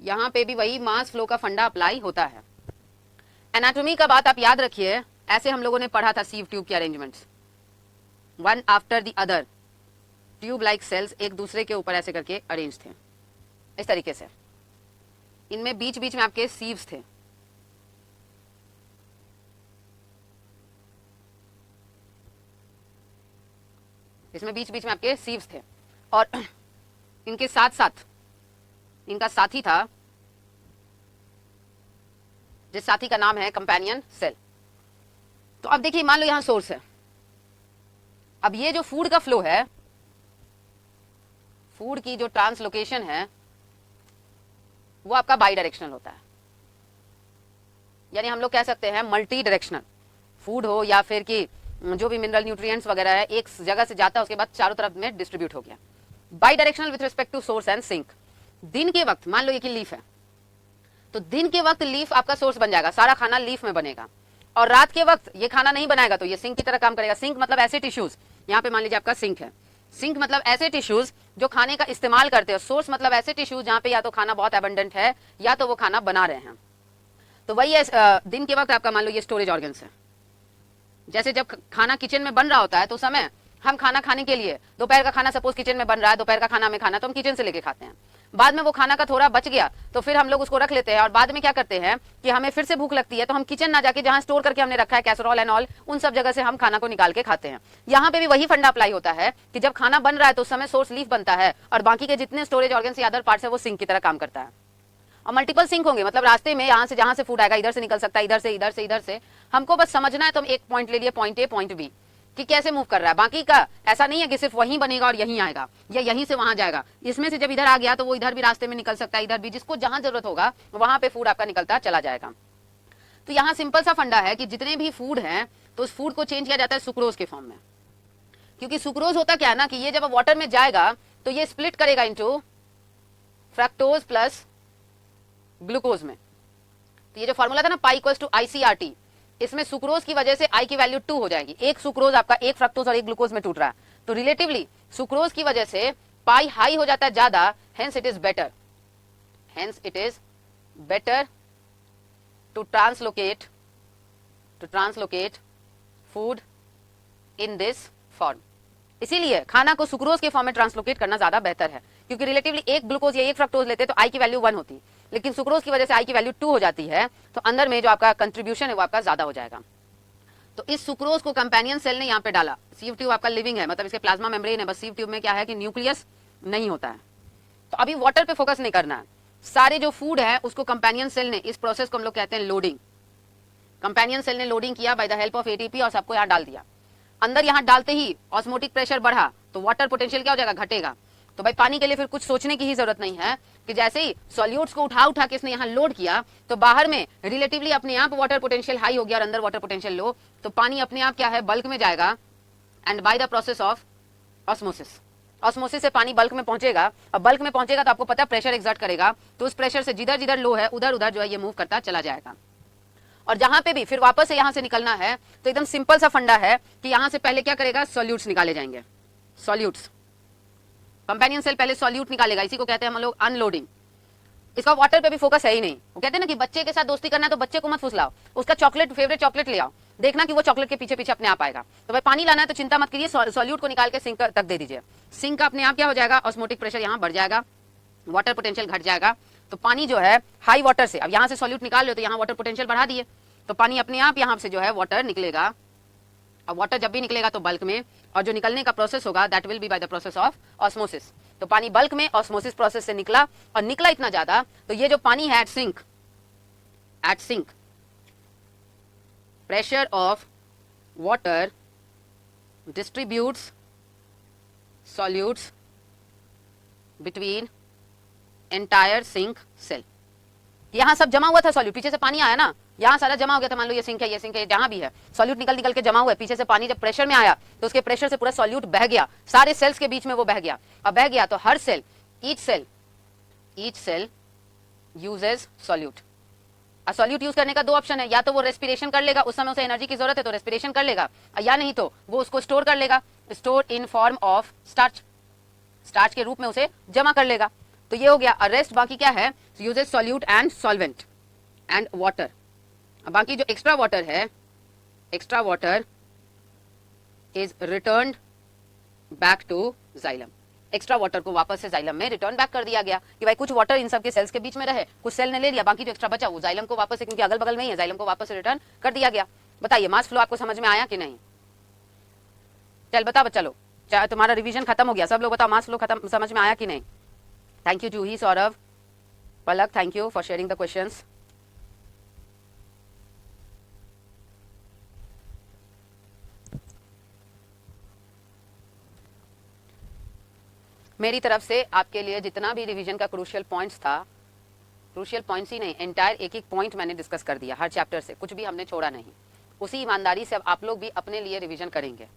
यहाँ पे भी वही मास फ्लो का फंडा अप्लाई होता है। एनाटॉमी का बात आप याद रखिए, ऐसे हम लोगों ने पढ़ा था सीव ट्यूब के arrangements, one after the other tube like cells एक दूसरे के ऊपर ऐसे करके अरेंज थे इस तरीके से। इनमें बीच बीच में आपके सीव्स थे। इसमें बीच बीच में आपके सीव्स थे और इनके साथ साथ इनका साथी था, जिस साथी का नाम है कंपेनियन सेल। तो अब देखिए, मान लो यहां सोर्स है। अब ये जो फूड का फ्लो है, फूड की जो ट्रांसलोकेशन है वो आपका बाई डायरेक्शनल होता है, यानी हम लोग कह सकते हैं मल्टी डायरेक्शनल। फूड हो या फिर कि जो भी मिनरल न्यूट्रिएंट्स वगैरह है, एक जगह से जाता है उसके बाद चारों तरफ में डिस्ट्रीब्यूट हो गया। Bidirectional with respect to source and sink. दिन के वक्त मान लो ये कि लीफ है, तो दिन के वक्त लीफ आपका सोर्स बन जाएगा, सारा खाना लीफ में बनेगा। और रात के वक्त ये खाना नहीं बनाएगा तो ये सिंक की तरह काम करेगा। सिंक मतलब ऐसे टिश्यूज, यहाँ पे मान लीजिए आपका सिंक है। सिंक मतलब ऐसे टिश्यूज जो खाने का इस्तेमाल करते हैं। सोर्स मतलब ऐसे टिश्यूज जहाँ पे या तो खाना बहुत एबंडेंट है या तो वो खाना बना रहे हैं। तो वही है दिन के वक्त आपका मान लो ये स्टोरेज ऑर्गन्स है। जैसे जब खाना किचन में बन रहा होता है तो समय हम खाना खाने के लिए, दोपहर का खाना सपोज किचन में बन रहा है, दोपहर का खाना हमें खाना तो हम किचन से लेके खाते हैं। बाद में वो खाना का थोड़ा बच गया तो फिर हम लोग उसको रख लेते हैं और बाद में क्या करते हैं कि हमें फिर से भूख लगती है तो हम किचन ना जाके जहां स्टोर करके हमने रखा है कैसरोल एंड ऑल, उन सब जगह से हम खाना को निकाल के खाते हैं। यहाँ पे भी वही फंडा अप्लाई होता है कि जब खाना बन रहा है तो उस समय सोर्स लीफ बनता है और बाकी के जितने स्टोरेज ऑर्गन्स या अदर पार्ट्स है वो सिंक की तरह काम करता है। और मल्टीपल सिंक होंगे, मतलब रास्ते में यहाँ से जहां से फूड आएगा इधर से निकल सकता है, इधर से इधर से इधर से। हमको बस समझना है तो हम एक पॉइंट ले लिए, पॉइंट ए पॉइंट बी, कि कैसे मूव कर रहा है। बाकी का ऐसा नहीं है कि सिर्फ वहीं बनेगा और यहीं आएगा या यहीं से वहां जाएगा। इसमें से जब इधर आ गया तो वो इधर भी रास्ते में निकल सकता है, इधर भी, जिसको जहां जरूरत होगा वहां पे फूड आपका निकलता चला जाएगा। तो यहाँ सिंपल सा फंडा है कि जितने भी फूड है तो उस फूड को चेंज किया जाता है सुक्रोज के फॉर्म में। क्योंकि सुक्रोज होता क्या है ना कि ये जब वाटर में जाएगा तो ये स्प्लिट करेगा इंटू फ्रक्टोज प्लस ग्लूकोज में। तो ये जो फॉर्मूला था ना पाई इक्वल्स टू ICRT, इसमें सुक्रोज की वजह से आई की वैल्यू 2 हो जाएगी। एक सुक्रोज आपका एक फ्रक्टोज और एक ग्लूकोज में टूट रहा है, तो रिलेटिवली सुक्रोज की वजह से पाई हाई हो जाता है ज्यादा, hence it is better to translocate food in this form. इसीलिए खाना को सुक्रोज के फॉर्म में ट्रांसलोकेट करना ज्यादा बेहतर है, क्योंकि रिलेटिवली एक ग्लूकोज या एक फ्रक्टोज लेते तो आई की वैल्यू 1 होती, लेकिन सुक्रोज की वजह से आई की वैल्यू 2 हो जाती है, तो अंदर में जो आपका कंट्रीब्यूशन है वो आपका ज्यादा हो जाएगा। तो इस सुक्रोज को कंपेनियन सेल ने यहाँ पे डाला। सीव ट्यूब आपका लिविंग है, मतलब इसके प्लाज्मा मेम्ब्रेन है, बस सीव ट्यूब में क्या है कि न्यूक्लियस नहीं होता है। तो अभी वाटर पे फोकस नहीं करना है, सारे जो फूड है उसको कंपेनियन सेल ने, इस प्रोसेस को हम लोग कहते हैं लोडिंग। कंपेनियन सेल ने लोडिंग किया by the help of ATP और सबको यहाँ डाल दिया। अंदर यहाँ डालते ही ऑस्मोटिक प्रेशर बढ़ा तो वाटर पोटेंशियल क्या हो जाएगा, घटेगा। तो भाई पानी के लिए फिर कुछ सोचने की ही जरूरत नहीं है कि जैसे ही सॉल्यूट्स को उठा उठा के इसने यहाँ लोड किया तो बाहर में रिलेटिवली अपने आप वाटर पोटेंशियल हाई हो गया और अंदर वाटर पोटेंशियल लो, तो पानी अपने आप क्या है बल्क में जाएगा and by the process of osmosis से पानी बल्क में पहुंचेगा। और बल्क में पहुंचेगा तो आपको पता है प्रेशर एक्सर्ट करेगा, तो उस प्रेशर से जिधर जिधर लो है उधर उधर जो है ये मूव करता चला जाएगा। और जहां पे भी फिर वापस से यहां से निकलना है तो एकदम सिंपल सा फंडा है कि यहां से पहले क्या करेगा, सॉल्यूट्स निकाले जाएंगे। सॉल्यूट्स, कंपेनियन सेल पहले सॉल्यूट निकालेगा, इसी को कहते हैं हम लोग अनलोडिंग। इसका वाटर पे भी फोकस है ही नहीं। वो कहते हैं ना कि बच्चे के साथ दोस्ती करना है तो बच्चे को मत फुसलाओ, उसका चॉकलेट फेवरेट चॉकलेट ले आओ, देखना कि वो चॉकलेट के पीछे पीछे अपने आप आएगा। तो भाई पानी लाना है तो चिंता मत कीजिए, सॉल्यूट को निकाल के सिंक तक दे दीजिए। सिंक का अपने आप क्या हो जाएगा, ऑस्मोटिक प्रेशर यहाँ बढ़ जाएगा, वाटर पोटेंशियल घट जाएगा। तो पानी जो है हाई वाटर से, अब यहाँ से सॉल्यूट निकाल लो तो यहाँ वाटर पोटेंशियल बढ़ा दिए, तो पानी अपने आप यहाँ से जो है वाटर निकलेगा। अब वाटर जब भी निकलेगा तो बल्क में, और जो निकलने का प्रोसेस होगा that will be by the process of osmosis. तो पानी बल्क में ऑस्मोसिस प्रोसेस से निकला, और निकला इतना ज्यादा तो ये जो पानी है at sink pressure of water distributes solutes between entire sink cell. यहां सब जमा हुआ था सॉल्यूट, पीछे से पानी आया ना, यहाँ सारा जमा हो गया था। मान लो ये सिंक है, ये सिंक है, जहां भी है सॉल्यूट निकल निकल के जमा हुआ है। पीछे से पानी जब प्रेशर में आया तो उसके प्रेशर से पूरा सॉल्यूट बह गया, सारे सेल्स के बीच में वो बह गया। अब बह गया तो हर cell, each cell uses solute. अब सॉल्यूट यूज करने का 2 ऑप्शन है, या तो वो रेस्पिरेशन कर लेगा, उस समय उसे एनर्जी की जरूरत है तो रेस्पिरेशन कर लेगा, या नहीं तो वो उसको स्टोर कर लेगा, store in form of starch के रूप में उसे जमा कर लेगा। तो ये हो गया अरेस्ट। बाकी क्या है, uses solute and solvent and water. बाकी जो एक्स्ट्रा वाटर है, extra water is returned back to xylem. Extra water को वापस से जाइलम में रिटर्न बैक कर दिया गया कि भाई कुछ वाटर इन सब के सेल्स के बीच में रहे, कुछ सेल ने ले लिया, बाकी जो एक्स्ट्रा बचा वो जाइलम को वापस से, क्योंकि अगल बगल में ही है, जाइलम को वापस से रिटर्न कर दिया गया। बताइए मास फ्लो आपको समझ में आया कि नहीं? चल बता बच्चा लोग, तुम्हारा रिवीजन खत्म हो गया, सब लोग बताओ मास फ्लो खत्म समझ में आया कि नहीं? Thank you Juhi, Saurabh, Palak, thank you for sharing the questions. मेरी तरफ से आपके लिए जितना भी रिवीजन का क्रूशियल पॉइंट्स था, क्रूशियल पॉइंट्स ही नहीं, एंटायर एक एक पॉइंट मैंने डिस्कस कर दिया हर चैप्टर से, कुछ भी हमने छोड़ा नहीं। उसी ईमानदारी से अब आप लोग भी अपने लिए रिवीजन करेंगे।